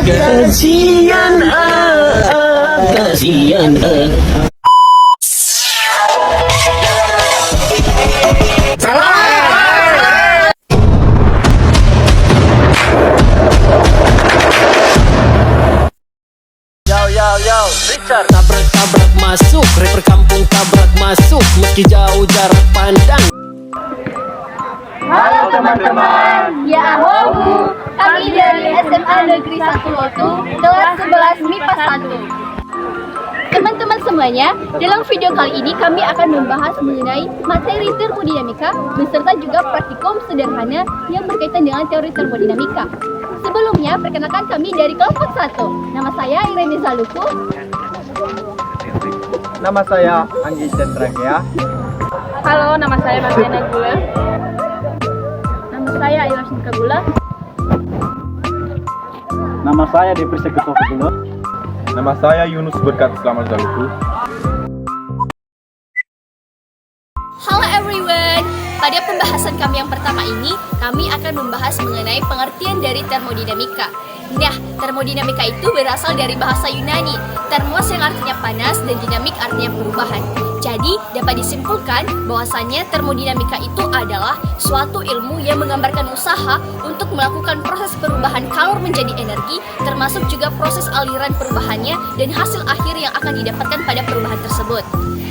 Kasihan kasihan Richard tabrak-tabrak masuk, rapper kampung tabrak masuk, meski jauh jarak pandang. Halo teman-teman, ya hobu, kami dari SMA Negeri 1 Lotu, kelas 11 MIPA 1. Teman-teman semuanya, dalam video kali ini kami akan membahas mengenai materi termodinamika beserta juga praktikum sederhana yang berkaitan dengan teori termodinamika. Sebelumnya, perkenalkan kami dari kelompok 1. Nama saya Irene Zaluku. Nama saya Anggi Centragea. Halo, nama saya Martina Gula. Nama saya Ayu Asmika Gula. Nama saya Depri Seketopulu. Nama saya Yunus Berkat Selamat Zaluku. Halo everyone. Pada pembahasan kami yang pertama ini, kami akan membahas mengenai pengertian dari termodinamika. Nah, termodinamika itu berasal dari bahasa Yunani, termos yang artinya panas dan dinamik artinya perubahan. Jadi, dapat disimpulkan bahwasannya termodinamika itu adalah suatu ilmu yang menggambarkan usaha untuk melakukan proses perubahan kalor menjadi energi, termasuk juga proses aliran perubahannya dan hasil akhir yang akan didapatkan pada perubahan tersebut.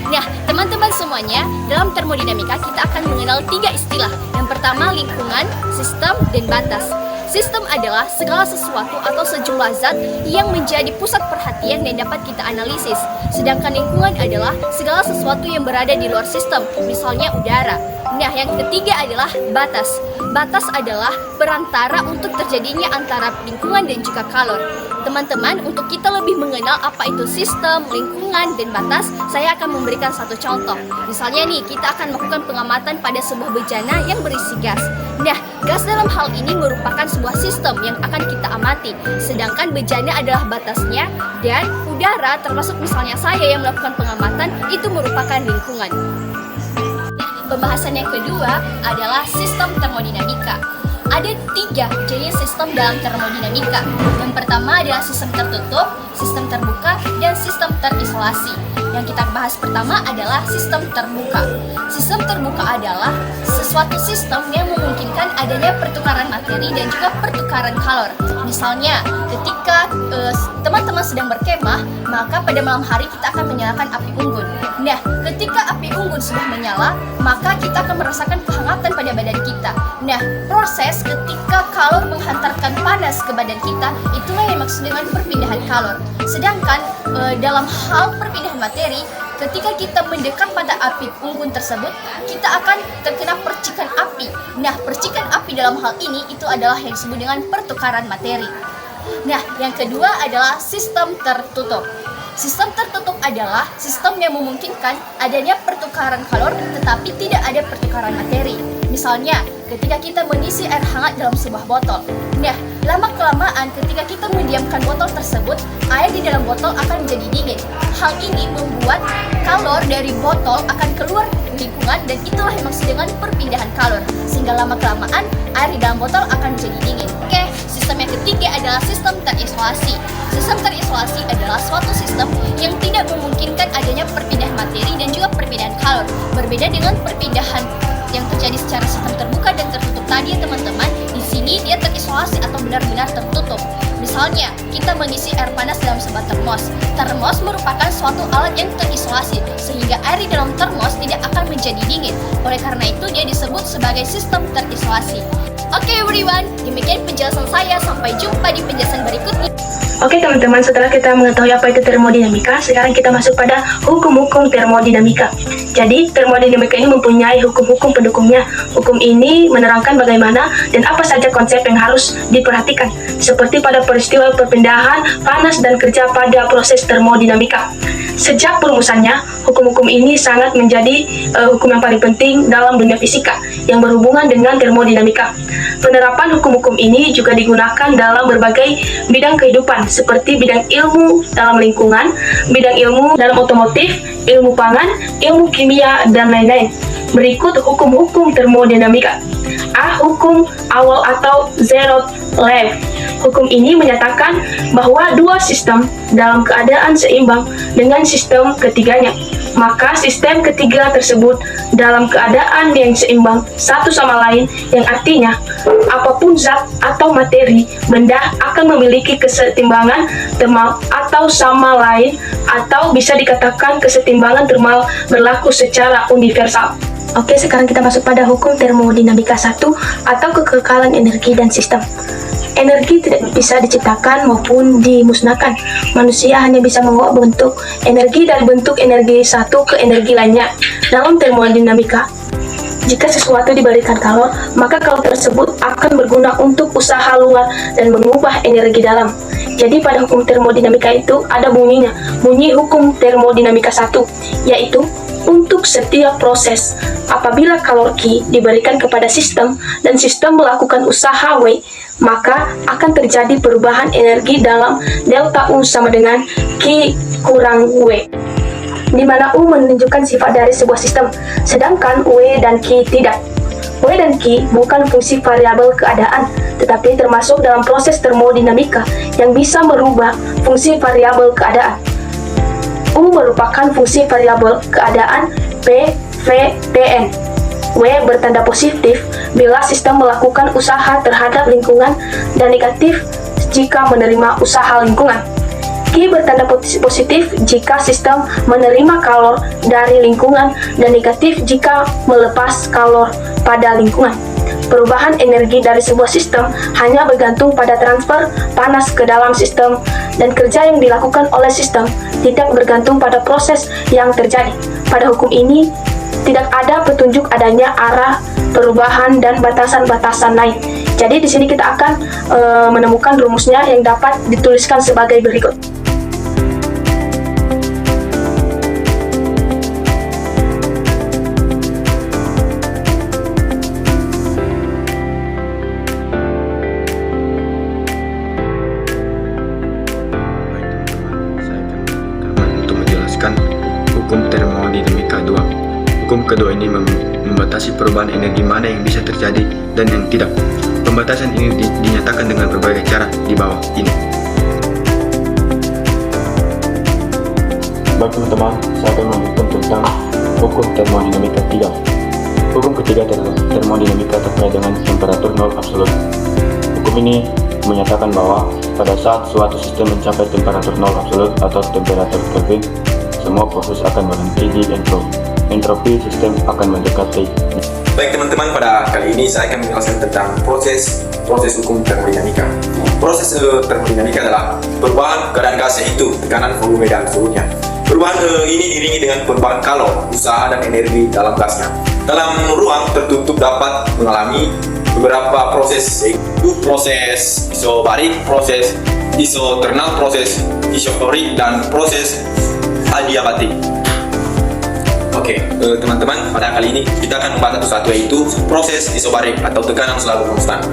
Nah, teman-teman semuanya, dalam termodinamika kita akan mengenal 3 istilah. Yang pertama, lingkungan, sistem, dan batas. Sistem adalah segala sesuatu atau sejumlah zat yang menjadi pusat perhatian dan dapat kita analisis. Sedangkan lingkungan adalah segala sesuatu yang berada di luar sistem, misalnya udara. Nah, yang ketiga adalah batas. Batas adalah perantara untuk terjadinya antara lingkungan dan juga kalor. Teman-teman, untuk kita lebih mengenal apa itu sistem, lingkungan, dan batas, saya akan memberikan satu contoh. Misalnya nih, kita akan melakukan pengamatan pada sebuah bejana yang berisi gas. Nah, gas dalam hal ini merupakan sebuah sistem yang akan kita amati. Sedangkan bejana adalah batasnya, dan udara, termasuk misalnya saya yang melakukan pengamatan, itu merupakan lingkungan. Pembahasan yang kedua adalah sistem termodinamika. Ada 3 jenis sistem dalam termodinamika. Yang pertama adalah sistem tertutup, sistem terbuka, dan sistem terisolasi. Yang kita bahas pertama adalah sistem terbuka. Sistem terbuka adalah sesuatu sistem yang memungkinkan adanya pertukaran materi dan juga pertukaran kalor. Misalnya, ketika teman-teman sedang berkemah, maka pada malam hari kita akan menyalakan api unggun. Nah, ketika api unggun sudah menyala, maka kita akan merasakan kehangatan pada badan kita. Nah, proses ketika kalor menghantarkan panas ke badan kita, itulah yang maksud dengan perpindahan kalor. Sedangkan dalam hal perpindahan materi, ketika kita mendekat pada api unggun tersebut, kita akan terkena percikan api. Nah, percikan api dalam hal ini itu adalah yang disebut dengan pertukaran materi. Nah, yang kedua adalah sistem tertutup. Sistem tertutup adalah sistem yang memungkinkan adanya pertukaran kalor tetapi tidak ada pertukaran materi. Misalnya, ketika kita mengisi air hangat dalam sebuah botol. Nah, lama-kelamaan ketika kita mendiamkan botol tersebut, air di dalam botol akan menjadi dingin. Hal ini membuat kalor dari botol akan keluar lingkungan dan itulah yang maksud dengan perpindahan kalor. Sehingga lama-kelamaan air di dalam botol akan menjadi dingin. Oke, sistem yang ketiga adalah sistem terisolasi. Sistem terisolasi adalah suatu sistem yang tidak memungkinkan adanya perpindahan materi dan juga perpindahan kalor. Berbeda dengan perpindahan yang terjadi secara sistem terbuka dan tertutup tadi ya teman-teman. Di sini dia terisolasi atau benar-benar tertutup. Misalnya, kita mengisi air panas dalam sebuah termos. Termos merupakan suatu alat yang terisolasi sehingga air di dalam termos tidak akan menjadi dingin. Oleh karena itu dia disebut sebagai sistem terisolasi. Oke everyone, demikian penjelasan saya. Sampai jumpa di penjelasan berikutnya. Oke teman-teman, setelah kita mengetahui apa itu termodinamika, sekarang kita masuk pada hukum-hukum termodinamika. Jadi, termodinamika ini mempunyai hukum-hukum pendukungnya. Hukum ini menerangkan bagaimana dan apa saja konsep yang harus diperhatikan, seperti pada peristiwa perpindahan panas dan kerja pada proses termodinamika. Sejak perumusannya, hukum-hukum ini sangat menjadi hukum yang paling penting dalam dunia fisika yang berhubungan dengan termodinamika. Penerapan hukum-hukum ini juga digunakan dalam berbagai bidang kehidupan, seperti bidang ilmu dalam lingkungan, bidang ilmu dalam otomotif, ilmu pangan, ilmu kimia, dan lain-lain. Berikut hukum-hukum termodinamika. A. Hukum awal atau zeroth life. Hukum ini menyatakan bahwa dua sistem dalam keadaan seimbang dengan sistem ketiganya. Maka sistem ketiga tersebut dalam keadaan yang seimbang satu sama lain, yang artinya apapun zat atau materi benda akan memiliki kesetimbangan termal atau sama lain, atau bisa dikatakan kesetimbangan termal berlaku secara universal. Oke, sekarang kita masuk pada hukum termodinamika 1 atau kekekalan energi dan sistem. Energi tidak bisa diciptakan maupun dimusnahkan. Manusia hanya bisa mengubah bentuk energi dari bentuk energi satu ke energi lainnya. Dalam termodinamika, jika sesuatu diberikan kalor, maka kalor tersebut akan berguna untuk usaha luar dan mengubah energi dalam. Jadi pada hukum termodinamika itu ada bunyinya, bunyi hukum termodinamika 1, yaitu untuk setiap proses, apabila kalor Q diberikan kepada sistem dan sistem melakukan usaha W, maka akan terjadi perubahan energi dalam delta U sama dengan Q kurang W, di mana U menunjukkan sifat dari sebuah sistem, sedangkan W dan Q tidak. W dan Q bukan fungsi variabel keadaan, tetapi termasuk dalam proses termodinamika yang bisa merubah fungsi variabel keadaan. U merupakan fungsi variabel keadaan P, V, Tn. W bertanda positif bila sistem melakukan usaha terhadap lingkungan dan negatif jika menerima usaha lingkungan. Q bertanda positif jika sistem menerima kalor dari lingkungan dan negatif jika melepas kalor pada lingkungan. Perubahan energi dari sebuah sistem hanya bergantung pada transfer panas ke dalam sistem, dan kerja yang dilakukan oleh sistem tidak bergantung pada proses yang terjadi. Pada hukum ini tidak ada petunjuk adanya arah perubahan dan batasan-batasan lain. Jadi di sini kita akan menemukan rumusnya yang dapat dituliskan sebagai berikut. Hukum termodinamika 2. Hukum kedua ini membatasi perubahan energi mana yang bisa terjadi dan yang tidak. Pembatasan ini dinyatakan dengan berbagai cara di bawah ini. Baik teman-teman, saya akan melanjutkan tentang hukum termodinamika 3. Hukum ketiga termodinamika terkait dengan temperatur nol absolut. Hukum ini menyatakan bahwa pada saat suatu sistem mencapai temperatur nol absolut atau temperatur Kelvin, semua proses akan berhenti di entropi. Entropi sistem akan mendekati. Baik teman-teman, pada kali ini saya akan menjelaskan tentang proses hukum termodinamika. Proses termodinamika adalah perubahan keadaan gas, yaitu tekanan, volume, dan suhunya. Perubahan ini diiringi dengan perubahan kalor, usaha, dan energi dalam gasnya. Dalam ruang tertutup dapat mengalami beberapa proses, yaitu proses isobarik, proses isotermal, proses isotorik, dan proses adiabatik. Oke, teman-teman, pada kali ini kita akan membahas satu, yaitu proses isobarik atau tekanan selalu konstan.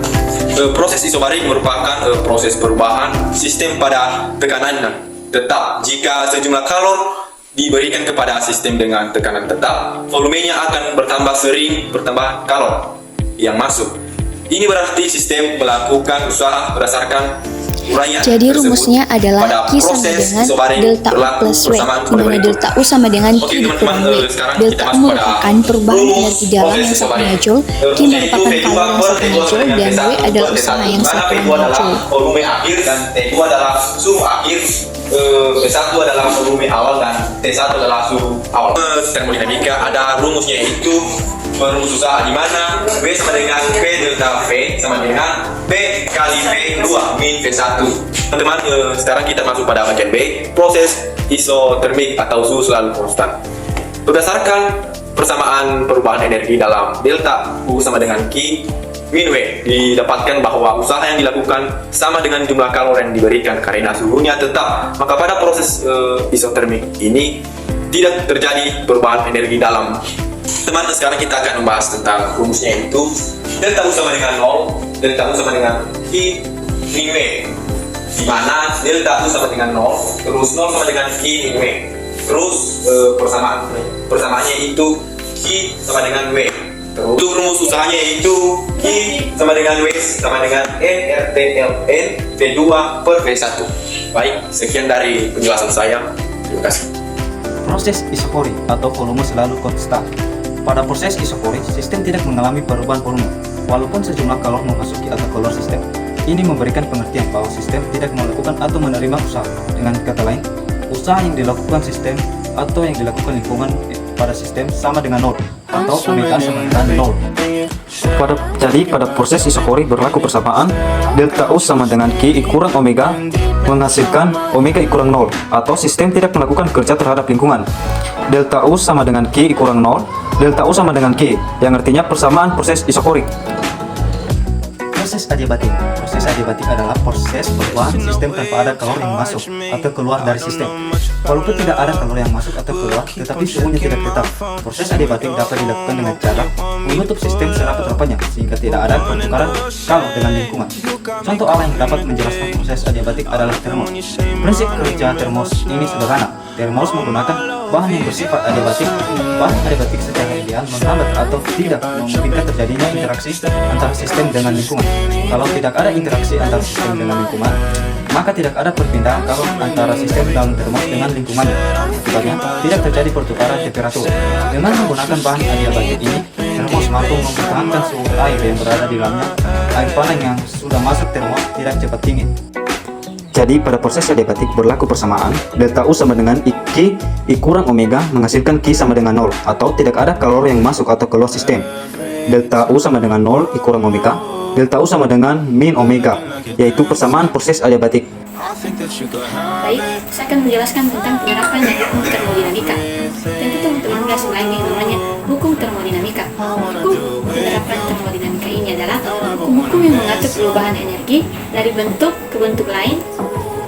Proses isobarik merupakan proses perubahan sistem pada tekanan tetap. Jika sejumlah kalor diberikan kepada sistem dengan tekanan tetap, volumenya akan bertambah sering bertambah kalor yang masuk. Ini berarti sistem melakukan usaha berdasarkan uraian. Jadi rumusnya adalah Q sama dengan delta U plus W, di mana delta U sama dengan Q dikurang W. Delta U merupakan perubahan energi dalam yang satu megajoule, Q merupakan kalor yang satu megajoule, dan W adalah usaha yang satu megajoule. Volume akhir dan T2 adalah suhu akhir, P1 adalah volume awal, dan T1 adalah suhu awal. Termodinamika ada rumusnya, yaitu rumus usaha, di mana W sama dengan P delta V sama dengan P kali P2 min V1. Teman-teman, sekarang kita masuk pada bagian B, proses isotermik atau suhu selalu konstan. Berdasarkan persamaan perubahan energi dalam delta U sama dengan Q min W, didapatkan bahwa usaha yang dilakukan sama dengan jumlah kalor yang diberikan karena suhunya tetap. Maka pada proses isotermik ini tidak terjadi perubahan energi dalam. Teman, sekarang kita akan membahas tentang rumusnya, yaitu delta U sama dengan 0, delta U sama dengan Q min W, di mana delta U sama dengan 0, terus 0 sama dengan Q min W, terus persamaannya itu Q sama dengan W, Terus untuk rumus usahanya yaitu Q sama dengan W sama dengan NRTLN V2 per V1. Baik, sekian dari penjelasan saya. Terima kasih. Proses isokori atau volume selalu konstan. Pada proses isokori, sistem tidak mengalami perubahan volume, walaupun sejumlah kalor memasuki atau keluar sistem. Ini memberikan pengertian bahwa sistem tidak melakukan atau menerima usaha. Dengan kata lain, usaha yang dilakukan sistem atau yang dilakukan lingkungan pada sistem sama dengan nol, atau omega sama dengan nol. Jadi pada proses isokori berlaku persamaan delta U sama dengan Q kurang omega menghasilkan omega kurang 0, atau sistem tidak melakukan kerja terhadap lingkungan. Delta U sama dengan Q kurang 0, delta U sama dengan Q, yang artinya persamaan proses isokori. Proses adiabatik. Proses adiabatik adalah proses perubahan sistem tanpa ada kalor yang masuk atau keluar dari sistem. Walaupun tidak ada kalor yang masuk atau keluar, tetapi suhunya tidak tetap. Proses adiabatik dapat dilakukan dengan cara menutup sistem serapat-rapatnya sehingga tidak ada pertukaran kalor dengan lingkungan. Contoh awal yang dapat menjelaskan proses adiabatik adalah termos. Prinsip kerja termos ini sederhana. Termos menggunakan bahan yang bersifat adiabatik. Bahan adiabatik secara ideal menghambat atau tidak memungkinkan terjadinya interaksi antara sistem dengan lingkungan. Kalau tidak ada interaksi antara sistem dengan lingkungan, maka tidak ada perpindahan kalor antara sistem dalam termos dengan lingkungannya. Akibatnya, tidak terjadi pertukaran temperatur. Dengan menggunakan bahan adiabatik ini, termos mampu mempertahankan suhu air yang berada di dalamnya. Air panas yang sudah masuk termos tidak cepat dingin. Jadi pada proses adiabatik berlaku persamaan delta U sama dengan Q kurang omega menghasilkan Q sama dengan 0, atau tidak ada kalor yang masuk atau keluar sistem. Delta U sama dengan 0 I kurang omega, delta U sama dengan min omega, yaitu persamaan proses adiabatik. Baik, saya akan menjelaskan tentang penerapan dari hukum termodinamika. Tentu teman-teman nggak asing lain yang namanya hukum termodinamika. Hukum penerapan termodinamika ini adalah hukum-hukum yang mengatur perubahan energi dari bentuk ke bentuk lain,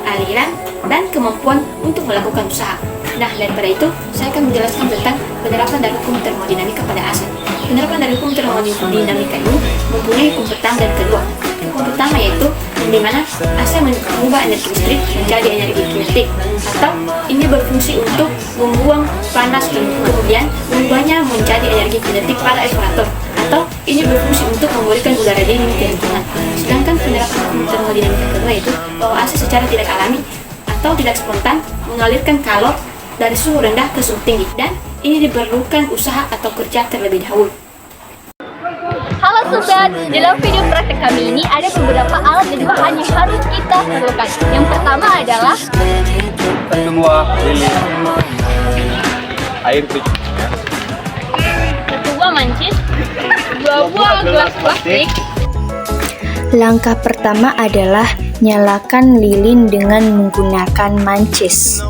aliran, dan kemampuan untuk melakukan usaha. Nah, daripada itu, saya akan menjelaskan tentang penerapan dari hukum termodinamika pada AC. Penerapan dari hukum termodinamika ini mempunyai hukum pertama dan kedua. Hukum pertama yaitu di mana AC mengubah energi listrik menjadi energi kinetik, atau ini berfungsi untuk membuang panas dan kemudian mengubahnya menjadi energi kinetik pada evaporator, atau ini berfungsi untuk memberikan udara dingin ke lingkungan. Sedangkan penerapan hukum termodinamika kedua itu bahwa AC secara tidak alami atau tidak spontan mengalirkan kalor dari suhu rendah ke suhu tinggi, dan ini diperlukan usaha atau kerja terlebih dahulu. Halo sobat, dalam video praktek kami ini ada beberapa alat dan bahan yang harus kita perlukan. Yang pertama adalah Kedua, lilin. Air tujuh. satu buah mancis, dua buah gelas plastik, Langkah pertama adalah nyalakan lilin dengan menggunakan mancis.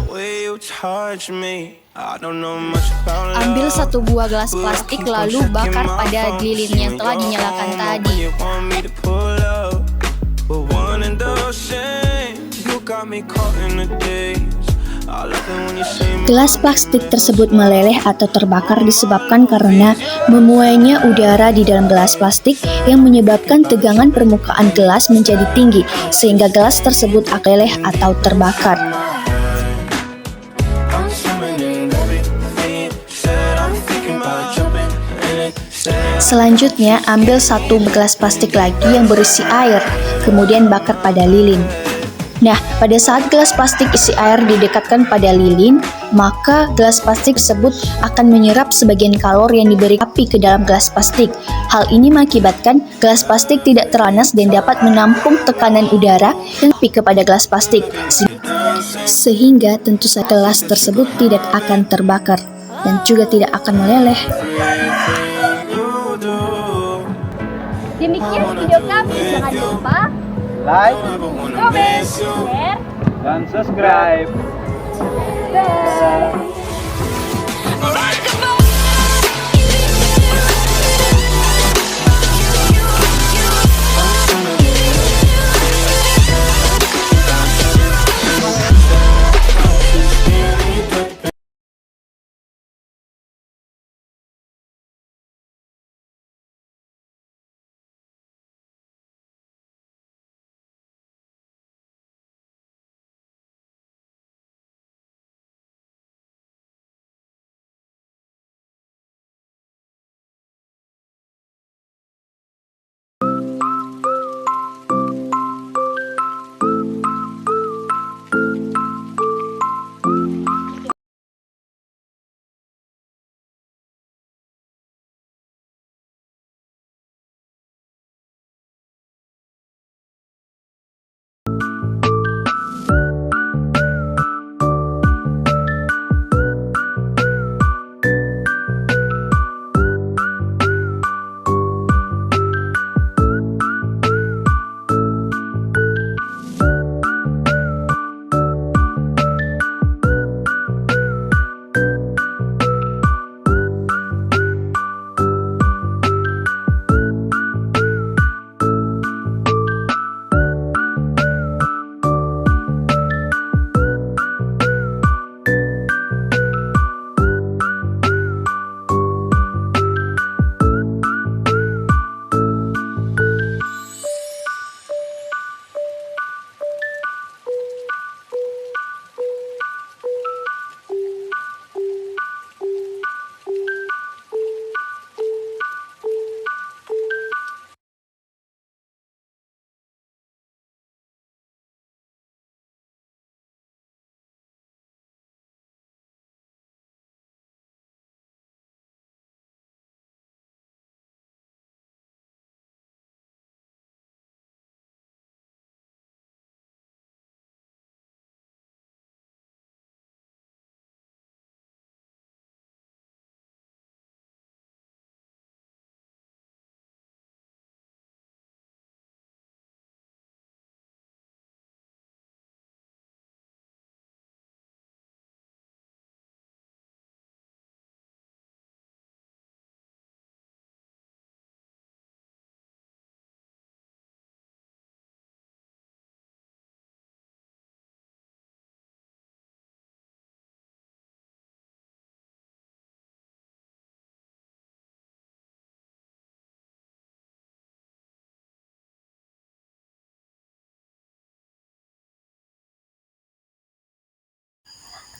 Ambil satu buah gelas plastik lalu bakar pada lilin yang telah dinyalakan tadi. Gelas plastik tersebut meleleh atau terbakar disebabkan karena memuainya udara di dalam gelas plastik yang menyebabkan tegangan permukaan gelas menjadi tinggi sehingga gelas tersebut akan meleleh atau terbakar. Selanjutnya, ambil satu gelas plastik lagi yang berisi air, kemudian bakar pada lilin. Nah, pada saat gelas plastik isi air didekatkan pada lilin, maka gelas plastik tersebut akan menyerap sebagian kalor yang diberi api ke dalam gelas plastik. Hal ini mengakibatkan gelas plastik tidak terpanas dan dapat menampung tekanan udara yang api kepada gelas plastik, sehingga tentu saja gelas tersebut tidak akan terbakar dan juga tidak akan meleleh. Demikian video kami, jangan lupa Like comment, share, dan subscribe. dan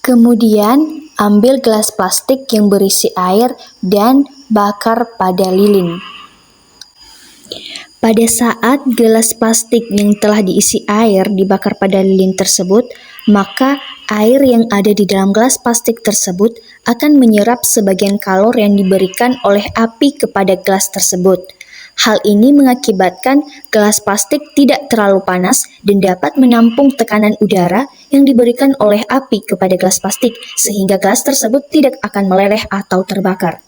Kemudian, ambil gelas plastik yang berisi air dan bakar pada lilin. Pada saat gelas plastik yang telah diisi air dibakar pada lilin tersebut, maka air yang ada di dalam gelas plastik tersebut akan menyerap sebagian kalor yang diberikan oleh api kepada gelas tersebut. Hal ini mengakibatkan gelas plastik tidak terlalu panas dan dapat menampung tekanan udara yang diberikan oleh api kepada gelas plastik, sehingga gelas tersebut tidak akan meleleh atau terbakar.